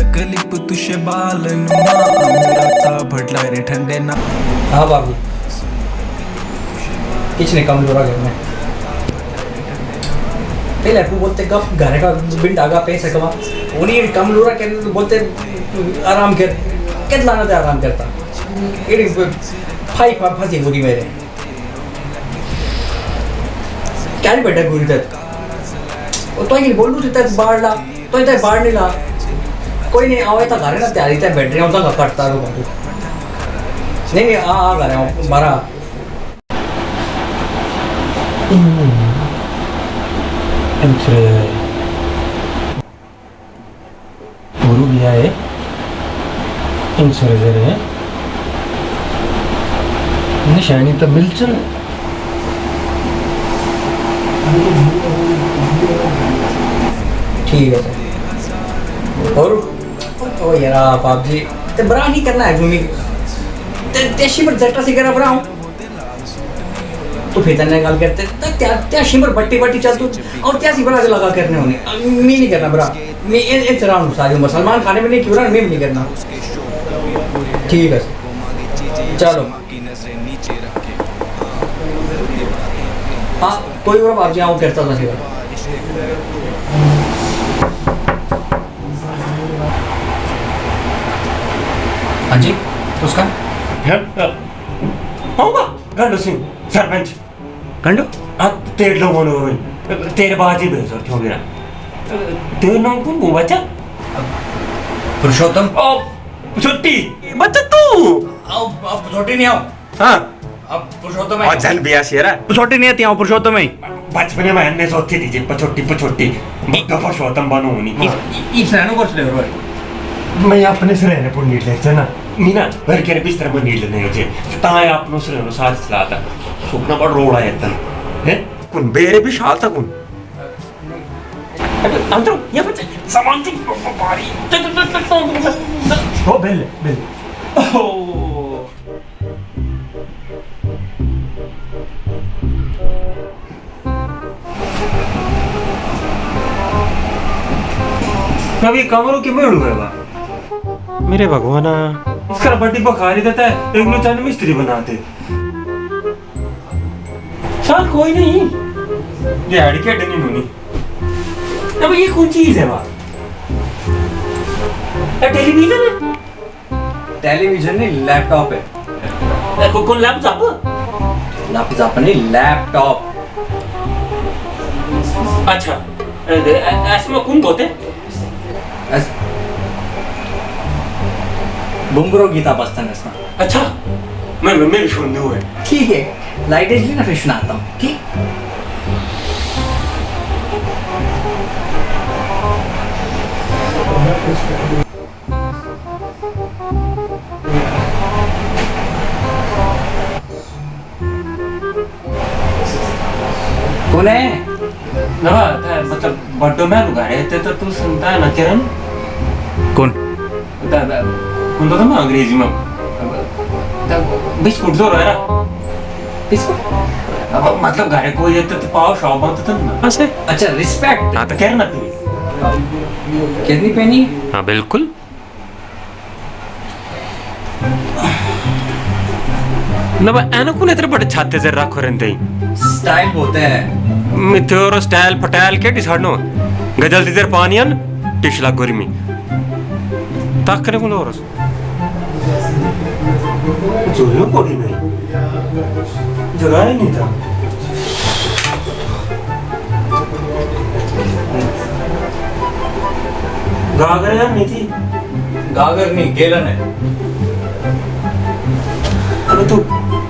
तकलीफ तुझे बाल नुमा भटला रे ठंडे ना। हाँ बाबू किसने कम जोड़ा घर में पहले आपको बोलते कब घर का बिंड आगा पैसे कमा उन्हीं कम लोरा के बोलते आराम कर कितना ना आराम करता ये फाई फंसी पूरी मेरे क्या नहीं बैठा पूरी तक तो ये बोलूँ तक बाढ़ ला तो इधर बाढ़ नहीं ला कोई नहीं आवे तो घर है ना तैयारी तक बैठ रहे हो तो कटता रहो नहीं आ घर है मारा गुरु बिया है इंसर्जर है निशानी तो बिल्कुल ठीक है सर और ओ यार बाप जी ते बरा नहीं करना है भूमि ते देशी पर जट्टा से करा बरा हूं तो फिर तने गल करते त्या शिमर बट्टी बट्टी चल तू और क्या सी बरा लगा करने होने मैं नहीं करना बरा मैं ए तरह हूं सारी उम्र सलमान खान में नहीं क्यों ना मैं नहीं करना ठीक है चलो हाँ कोई और बात जी आऊं करता था फिर हाँ जी तो उसका होगा गंडो सिंह सरपंच गंडो अब तेरे लोगों ने तेरे बात ही बेसर क्यों गिरा तेरे नाम कौन वो बच्चा पुरुषोत्तम छुट्टी बच्चा तू अब छोटी नहीं आओ हाँ अब पुरुषोत्तम और जन बिया शेरा छोटी नहीं आती हूँ पुरुषोत्तम ही बचपने में अन्य सोची थी पछोटी पछोटी बग्गा पुरुषोत्तम बनो नहीं इस रहने को चले और मैं अपने से रहने पर नीड लेते ना मीना घर के बिस्तर में नीड लेने होते ताए अपनों से रहने साथ चलाता सुपना बड़ रोड़ा है तन है कुन बेरे भी शाल तक कुन अंदर ये बच्चे सामान चुप पारी हो बेल बेल ओ कभी कमरों की मेड़ हुए बा मेरे भगवाना इसका बड्डी बखा ही देता है एक लो चांद मिस्त्री बनाते चल कोई नहीं ये एडिकेट नहीं होनी अब ये कौन चीज है बात टेलीविजन है टेलीविजन नहीं लैपटॉप है कौन लैपटॉप लैपटॉप नहीं लैपटॉप अच्छा ऐसे में कौन बोलते बुमरो गीता बस्ता है इसमें अच्छा मैं भी सुन दूँ ठीक है लाइट इसलिए ना फिर सुनाता हूँ ठीक कौन है ना मतलब बड्डो में लुगा रहे थे तो तू सुनता है ना किरण कौन कौन तो ना अंग्रेजी में बिस्कुट जो रहा बिस्कुट अब मतलब घरे कोई ये तो पाव शॉप बंद तो ना ऐसे अच्छा रिस्पेक्ट हाँ तो कह ना तू कितनी पहनी हाँ बिल्कुल ना बा ऐना कौन इतने बड़े छाते से रखो रहते ही स्टाइल होते हैं मिथ्योर स्टाइल पटाइल के टिसाड़नो गजल तिजर पानियन टिशला गुरमी ताक करे कौन और जोयो कोड़ी में जगह ही नहीं था गागर यार नहीं थी गागर नहीं गेलन है अबे तू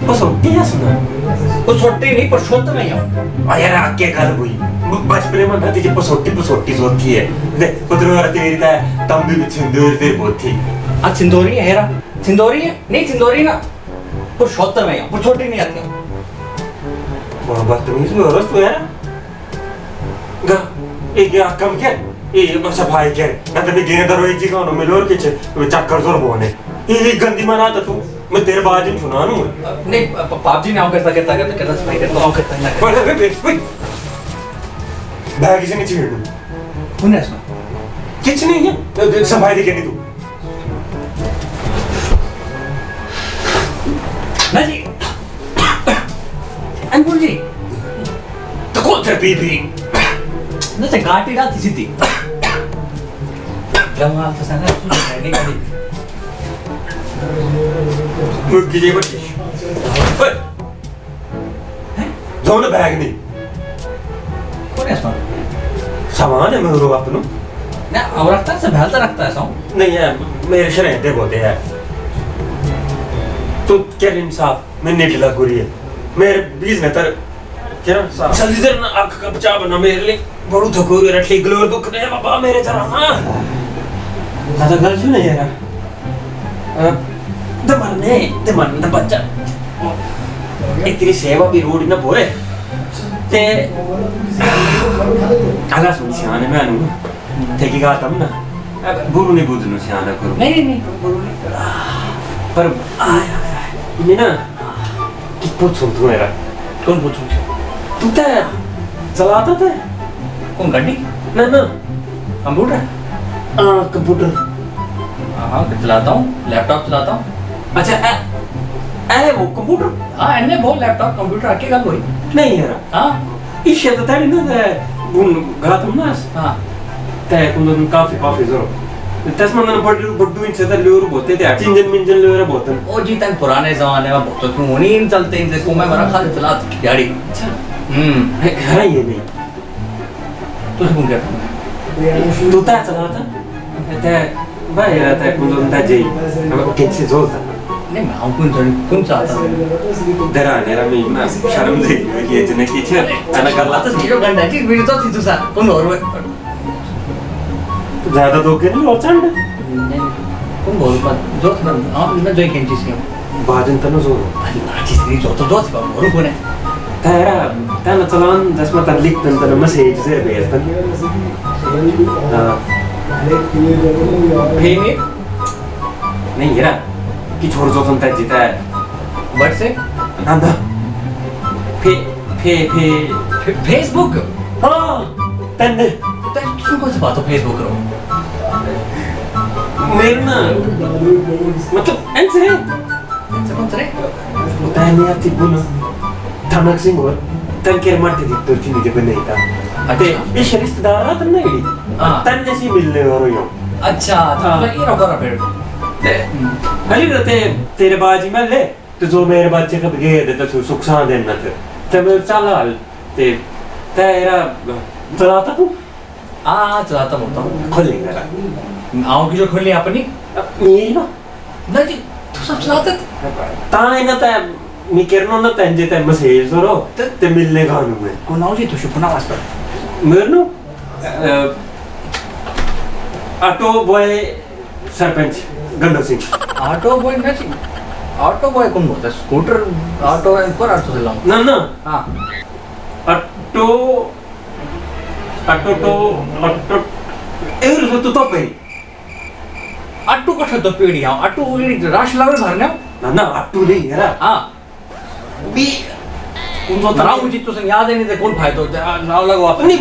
बस क्या सुना वो छोटी नहीं पर छोट में हूं यार आके गल हुई बचपने में नती जी पसोटी होती है देख कुदरो तेरी ता तम भी सिंदूर दे बोती आज सिंदूरी है हेरा सिंदूरी है नहीं सिंदूरी ना पर छोट में हूं पर छोटी नहीं आती बहुत बदतमीज में औरत तो है गा एक या कम क्या ये बस भाई क्या ना तभी गेंद दरोई जी का नो मिलोर के चक्कर जोर बोने ये गंदी मना था तू मैं तेरे बाजू सुना नू नहीं पापजी ने आओ करता सफाई करता आओ करता ना बैग से नीचे गिर कौन है इसमें किच नहीं है सफाई दिखे नहीं तू ना जी अंकुल जी तो कौन सा पी ना से गाटी डालती सीधी जमा तो sana नहीं गाड़ी मुक्की जे बच्ची जाओ ना बैग नहीं कौन है इसमें सामान है मेरे अपनों ना और रखता है सब रखता है सो नहीं है मेरे शरहते होते हैं तो क्या इंसाफ मैं नीट लग रही है मेरे बीच में तर क्या जल्दी देर ना आँख का बचा बना मेरे लिए बड़ू थकोर रठी ग्लोर दुख ने बाबा मेरे जरा हाँ दादा गल सुन यार ते मरने बच्चा एक तेरी सेवा भी रोड ना बोए ते आला सुन सियाने में आनू ते की गाता हम ना गुरु ने बुझनु सियाना करो नहीं पर ये ना कि पूछूं तू मेरा कौन पूछूं तू तो चलाता था कौन गाड़ी ना ना कंप्यूटर कंप्यूटर हाँ चलाता हूँ लैपटॉप चलाता हूँ अच्छा ए वो कंप्यूटर हाँ इन्हें बहुत लैपटॉप कंप्यूटर आके गल हुई नहीं यार हाँ इस शब्द था ना ते बुन गातम ना हाँ ते कुंदन काफी जरो तस्मान ना बड्डू इन से तर लोर बोलते थे चिंजन मिंजन लोर बोलते ओ जी तक पुराने जमाने में बहुत तो नहीं चलते हैं देखो मैं मेरा खाली चलाती गाड़ी अच्छा है ये नहीं तुझे कौन कहता तू ता चलाता ते भाई रहता है कुंदन ता जी अब कैसे जोता नहीं मैं हूँ कौन चाहता दरा नेरा में ना शर्म दे ये जने की छे ana कर आता जीरो घंटा की वीडियो तो थी तुसा कौन और ज्यादा दो के नहीं और चंड कौन बोल मत जो था हां मैं जो एक चीज की बाजन तनो जो अच्छी चीज जो तो दो थी और कौन है तेरा तेरा चलान 10 में तकलीफ तन मैसेज से भेज तन हां फेमे नहीं यार कि छोड़ जो तन तक जीता है व्हाट से अंदा फेसबुक हां तन तुम कौन सी बात हो फेसबुक करो मेरे ना मतलब ऐसे है कौन से होता है नहीं आती बोलो धमक सिंह और तन के मारते दी तो चीनी जब नहीं था अते ये रिश्तेदार आ तन नहीं तन जैसी मिलने और यो अच्छा तो ये रोको फिर अली रहते तेरे बाजी में ले तो जो मेरे बच्चे का बगे देता तू सुख सान देना थे तब चला ते तेरा चलाता तू चलाता बोलता हूँ खोल लेगा आँख की जो खोलनी अपनी ये ना ना जी तू सब चलाते ताने ना ते मी करनो ना तंजे ते मैसेज करो ते मिलने गानू में कौन आओ जी तू शुपना वास पर मेरनो ऑटो बॉय सरपंच गंडो सिंह ऑटो बॉय ना जी ऑटो बॉय कौन बोलता है स्कूटर ऑटो है पर ऑटो चलाऊं ना ना हाँ ऑटो एवढं तू तो पे ऑटो का तो पेड़ी हाँ ऑटो राश लावे भरने ना ना ऑटो नहीं यार हाँ बी कौन तो तराव मुझे तो याद है नहीं तो कौन फायदा नाव लगो आप नहीं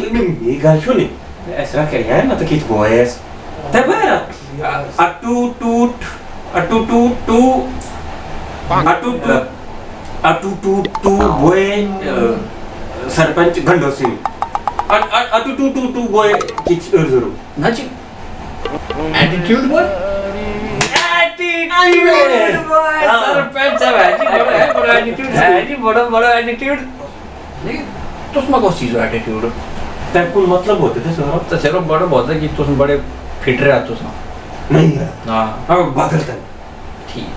ये गाल सुनी ऐसा क्या यार ना तो किस बॉयस तब ऑटो टूट बॉय सरपंच गंडो सिंह टू बॉय किच जरूर ना जी एटीट्यूड बॉय सरपंच है बड़ा एटीट्यूड है जी बड़ा एटीट्यूड नहीं तो उसमें कौन चीज है एटीट्यूड तब कोई मतलब होते थे सर तो चलो बड़ा बहुत है कि तुम बड़े फिट रहे तो नहीं है हाँ अब बदलता ठीक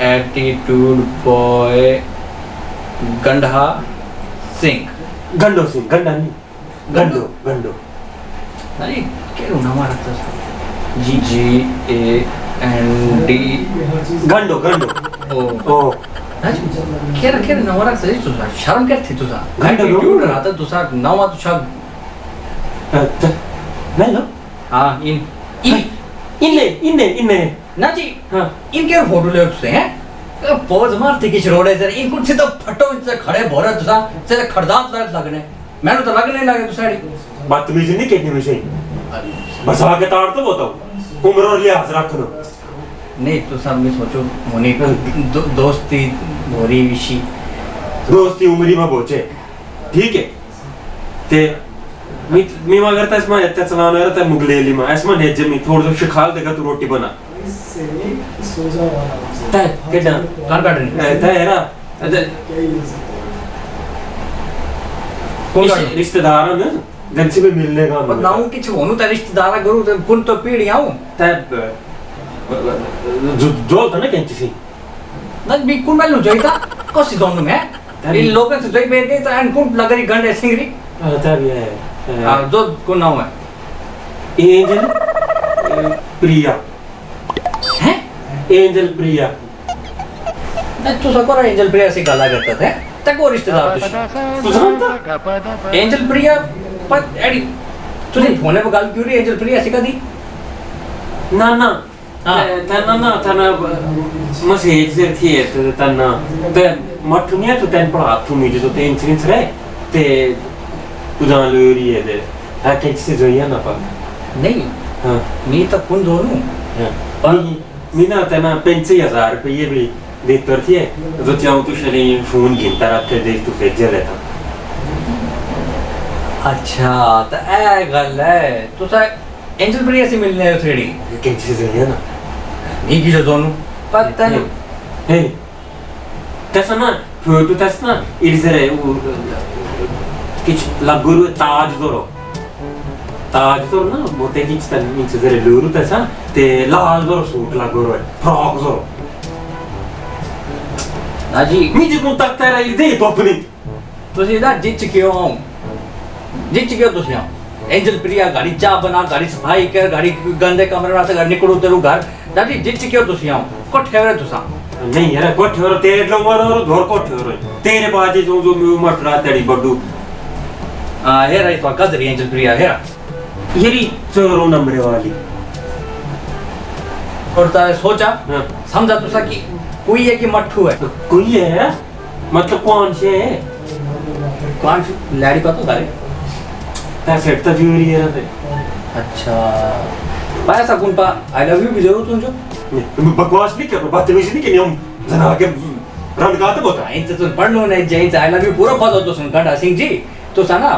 है एटीट्यूड बॉय गंडा सिंह गंडो सिंह गंडा नहीं गंडो नहीं क्या नाम रखता है GGAND गंडो ओ क्या रखे नाम रखता है तुझा शर्म क्या थी तुझा गंडो एटीट्यूड रहा तुझा नाम तुझा नहीं लो हाँ इन्ने ना जी हाँ इनके फोटो ले तुझे हैं पोज मारते किस रोड है सर इनको से तो फटो इनसे खड़े भोरा तुझा से खड़दात लगने मैंने तो लगने लगे तुझाड़ी बदतमीजी नहीं कहनी मुझे बसा के ताड़ तो बताओ उम्र और लिहाज रख लो नहीं तो सब मैं सोचो होने दोस्ती भोरी विशी दोस्ती उमरी में बोचे ठीक है ते मी मगर तस में येते चलाना रहता है मुगलेली में ऐसा नहीं जमी थोड़ा सा शिखाल देगा तू रोटी बना ता केडा कान काट रही ता यारा रिश्तेदार है ना दिन से भी मिलने का पर नाउ किछ होनु त रिश्तेदार गरु त कुन तो पीढ़ी आऊ तब जो था ना कैंची सी न बी कुन मेलु जोइता कोसी दोनु में इन लोगन से जोइ बेगे त एन कुन लगरी गंडे सिंगरी तब ये आ जो कुन नाउ है एंजल प्रिया हैं एंजल प्रिया न तू सकोरा एंजल प्रिया से गाला करता थे तको रिश्तेदार तू जानता एंजल प्रिया पर एडी तूने फोन पे गाल क्यों रही एंजल प्रिया से कदी ना ना हाँ। तना मसे एक से थी तो तना ते मटुनिया तो तन पड़ा तू मुझे तो तेन चिन रहे ते उदान लोरी है दे हाँ कैसे से जो ये ना पा नहीं हाँ मी तो कुन दोनों और मीना तना 50,000 रुपये भी देते थे तो चाहूँ तो शरीर फोन गिनता रहते देख तो भेज रहता अच्छा तो ए गल है तो सा एंजल प्रिया से मिलने आयो थेड़ी कैसे से जो ये ना मी की जो दोनों पता नहीं हे तैसा ना फोटो तैसा ना इधर वो किच लगुरु ताज दो ना मोटे किच तन नीचे जरे लूरू तैसा ते लाल दो सूट लगुरु है फ्रॉक दो नाजी मुझे कौन तक तेरा इधे तो अपनी तो सीधा जिच क्यों तुसी आओ एंजल प्रिया गाड़ी चा बना गाड़ी सफाई कर गाड़ी गंदे कमरे में से घर निकलो तेरू घर दादी जिच क्यों तुसी आओ को ठहरे तुसा नहीं यार को ठहरो तेरे लोग और धोर को ठहरो तेरे बाजे जो मटरा तेरी बड्डू हे राइट तो कद रही एंजल प्रिया हे येरी 4 नंबर वाली और तारे सोचा हाँ। समझा तुसा कि कोई है कि मट्ठू है कोई है मतलब कौन से है कौन लैडी पता तारे ता सेट तो जूरी है ना अच्छा पाया सा कौन पा आई लव यू भी जरूर तुम जो तुम बकवास नहीं कर बदतमीजी नहीं करनी हम जना के रन गाते बोता इन तो पढ़ लो नहीं जैन आई लव यू पूरा पता तो सुन गंडा सिंह जी तो सा ना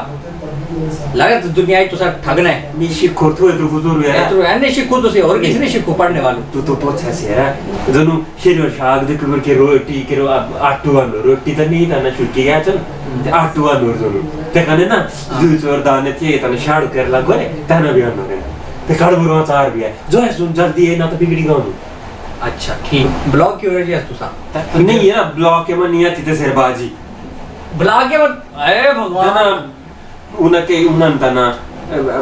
लगे तो दुनिया तो सा ठगना है मी शिखो तो इधर गुजर है तो एने शिखो तो से और किसी ने शिखो पढ़ने वालों तू तो बहुत अच्छा है जनु शेर शाग दे कुकर के रोटी के आटू वालो रोटी तो नहीं था ना छुट्टी गया चल आटू वालो जनु ते कने ना दूध और दाने थे तने शाड़ कर लगो रे तना भी आनो रे ते कड़बुरो चार भी है जो है सुन जल्दी है ना तो बिगड़ी गाऊं अच्छा ठीक ब्लॉक क्यों रही है तू सा नहीं है ना ब्लॉक के मन नहीं आती ते सरबाजी ब्लॉक के मत अरे भगवान उनके उन्नन तना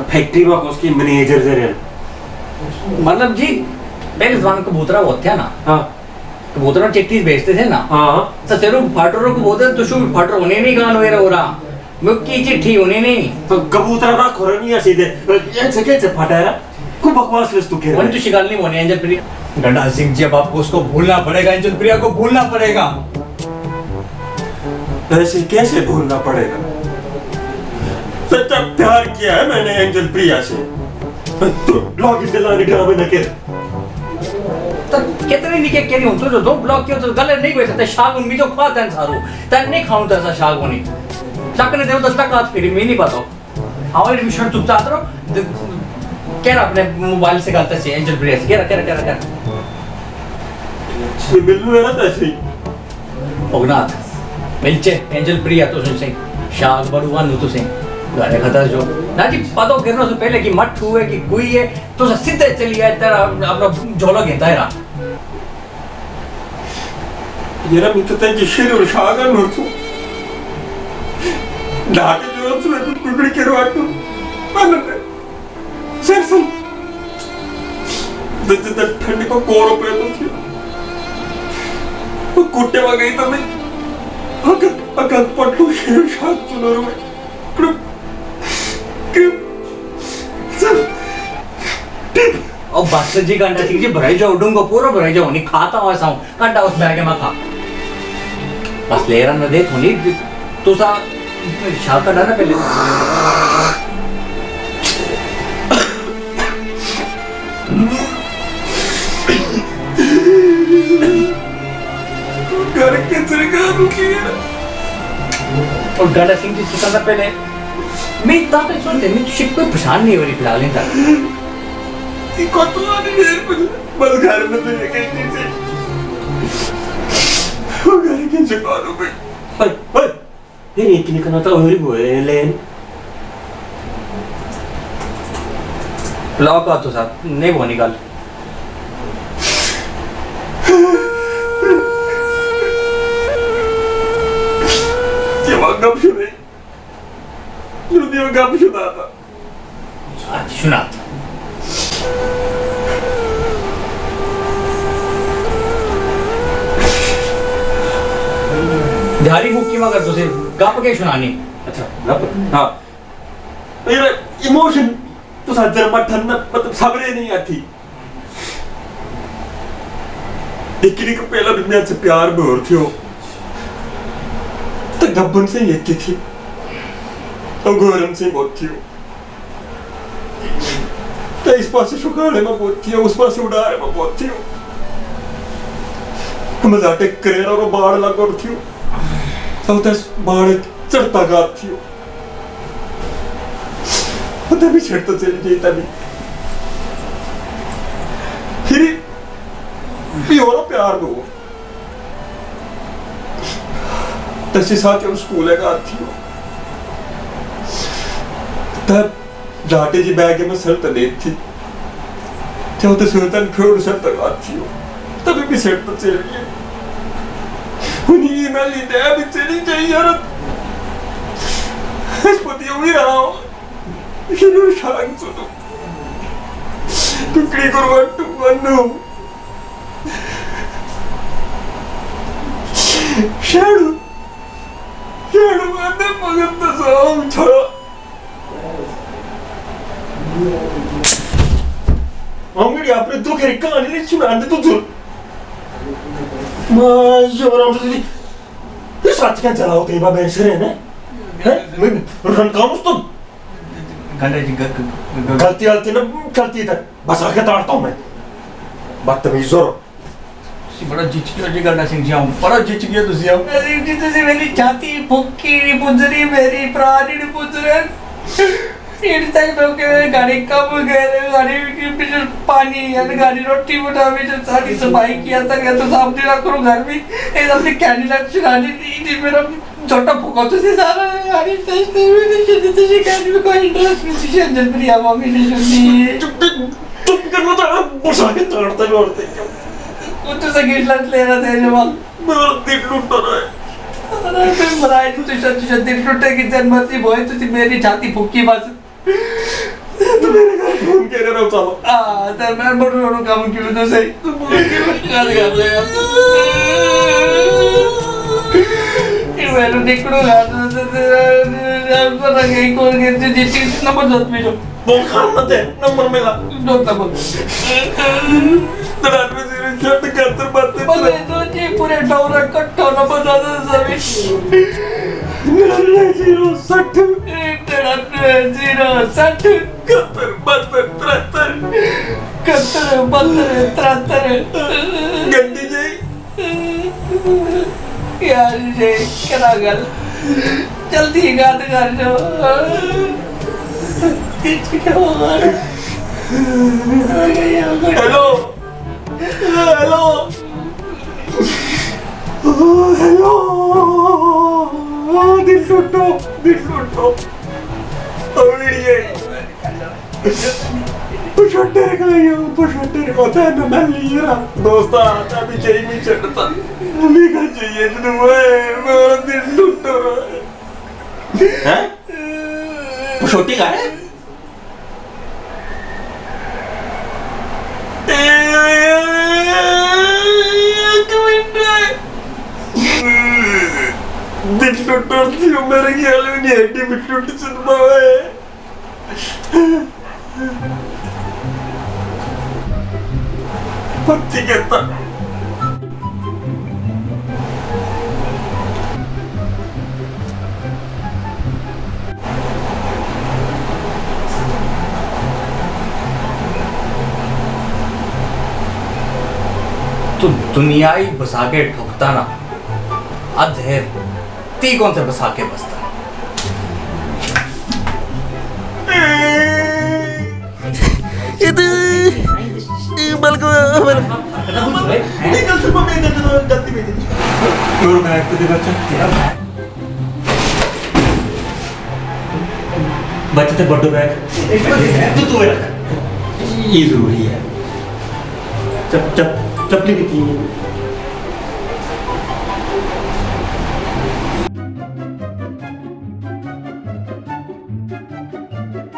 फैक्ट्री में उसकी मैनेजर से रहन मतलब जी पहले जमाने कबूतरा होते हैं ना हाँ कबूतरों चिट्ठी भेजते थे ना हाँ तो तेरे फाटरों को बोलते तो शू फाटर होने नहीं गान वेरा हो रहा मुक्की चिट्ठी होने नहीं तो कबूतर ना खोर नहीं है सीधे ये से कैसे फटा है को बकवास लिस्ट तू कह वन तो शिकार नहीं होने एंजल प्रिया गंडा सिंह जी अब आपको उसको भूलना पड़ेगा एंजल प्रिया को भूलना पड़ेगा ऐसे कैसे भूलना पड़ेगा सच्चा प्यार किया है मैंने एंजल प्रिया से तो ब्लॉग दिलाने ड्रामे न कर तो कितने निके के नहीं हो तो दो ब्लॉक किया तो गले नहीं बैठते शाग उन भी जो खाते हैं सारू तन नहीं खाऊं तो ऐसा शाग होनी शाग ने देव दस तक आज फिर मैं नहीं पता हमारे मिशन चुप चाहते रहो कह रहा अपने मोबाइल से गाते से एंजल प्रिया से कह रहा ये बिल्लू है ना तैसे ओगनाथ मिलचे एंजल प्रिया तो सुन से शाग बड़ुआ नु तो से गाने खता जो ना जी पता करने से पहले कि मठ हुए कि कोई है तो सीधे चली है तेरा अपना झोला घेता है रहा येरा मी तो त्यांची शरीर शागा नव्हतो ढाके दिवस तुला कुकडी केर वाटतो पण सरसन त्याच्या थंडी को कोरो पेतो थी वो कुट्टे वगैरे तो मैं अगर पटलू शरीर शाग चुनर में और बादशाह जी गंडा सिंह जी भराई जाओ डूंगो पूरा भराई जाओ नहीं खाता हूँ ऐसा हूँ गंडा उस बैग में खा बस ले रहा न देख होनी तो सा शाह का डर पहले और गाड़ा सिंह जी सिखाना पहले मैं ताकत सुनते मैं तुझे कोई परेशान नहीं हो रही फिलहाल इन तक को तो आने देर कुछ बस घर में तो ये कहती थी वो घर के जुगाड़ों में पर ये इतनी करना तो और ही बोले लाओ का तो साहब नहीं वो निकाल ये गप शुरू शुरू गप शुरू था अच्छा सुना झाड़ी मुक्की मगर तुझे गप के सुनानी अच्छा गप हाँ मेरा इमोशन तो साजर मठन मतलब सबरे नहीं आती इकली को पहला भी मैं से प्यार में और थी हो तो गब्बन से ये थी तो गोरन से बहुत थी हो तो इस पास से शुक्राने में बहुत थी उस पास से उड़ाने में बहुत थी हो मजाटे करेरा और बाढ़ लग और थी हो तो उधर बाढ़ चढ़ता गात थी हो तभी छेड़ता चली गई तभी फिर भी और प्यार दो तसी साथ हम स्कूल है का थी तब जाटे जी बैग में सर तले थी जब तो सुनतन फिर सर तक आती हो तभी भी छेड़ता चली गई उन्हीं ईमेल लीते हैं भी चली चाहिए यार इस पतियों भी रहा हूँ Hidup sayang suatu, kukri korban Tuhanmu. Shadow ada mengenai seorang cara. Angger ya, apre tu kiri kan ini cuma anda tu tu. Masya Allah, tu ini saat kan jalan hotel iba bensin है ना? मैं run Camus तो गलती गलती ना गलती इधर बस आके ताड़ता हूँ मैं बदतमीज हो बड़ा जिच गया जी करना सिंह जी आऊँ बड़ा जिच गया तुझे अब तुझे मेरी छाती फुक्की नहीं पुजरी मेरी प्राणी नहीं पुजरे ये तक तो के गाड़ी कब गए गाड़ी के पीछे पानी या गाड़ी रोटी बना भी जो सारी सफाई किया था क्या तो सामने रख करो घर में ये अपने कैंडल चुरानी थी मेरा छोटा फुका तो से सारा गाड़ी टेस्ट में नहीं तो कैंडल में कोई इंटरेस्ट नहीं थी अंदर मेरी आवाज में नहीं सुनती चुप करना था बुझा के तोड़ते कुछ तो गिरलत ले रहा था जवाब मेरा दिल टूट रहा है अरे मैं मराई तुझे दिल टूटे की जन्मती बोए तुझे मेरी छाती फुकी बस तो मेरे घर फोन के रहा हूँ चलो तो मैं बोल रहा हूँ काम क्यों तो सही तू बोल के याद कर ले ये मैंने निकलो यार तो लगे कौन के तुझे चीज नंबर दो मेरे फोन खाना दे नंबर मेरा दो नंबर रात में सिर्फ शर्ट के अंदर बातें बोले तो जी पूरे डोरा कट्टा नंबर दादा सभी 060 गंदी जी यार जी क्या गल जल्दी गात कर जो हेलो हेलो हेलो दिल टूटो पुशोटे होता है ना मैं लीरा दोस्ता अभी चाहिए नहीं चढ़ता अभी का चाहिए मेरा दिल टूट रहा है हैं पुशोटे का है दिल टूटती हो मेरे ख्याल में नहीं हड्डी भी टूट सकता है पत्ती कहता तो दुनिया ही बसा के ठोकता ना अधेर ती कौन से बसा के बसता मेरे बैग तो दे बच्चा बच्चे ते बड़ो बैग तू ये जरूरी है चप्पली कितनी